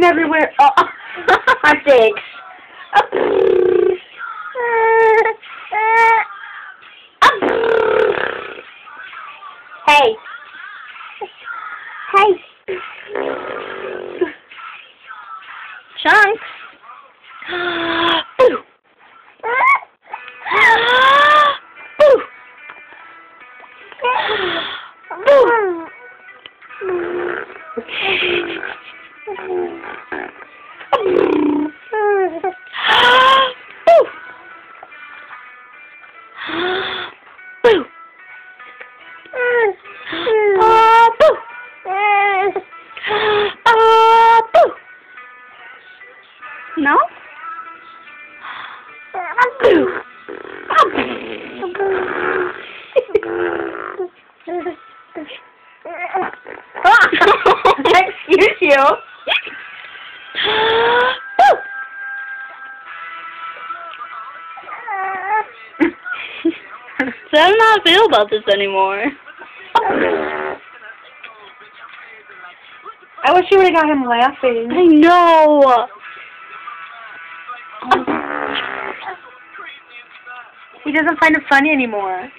everywhere. Oh, my sticks. Hey. Hey. Chunks. Boo. Boo. No? Excuse you. So I don't know how I feel about this anymore. I wish you would have got him laughing. I know. He doesn't find it funny anymore.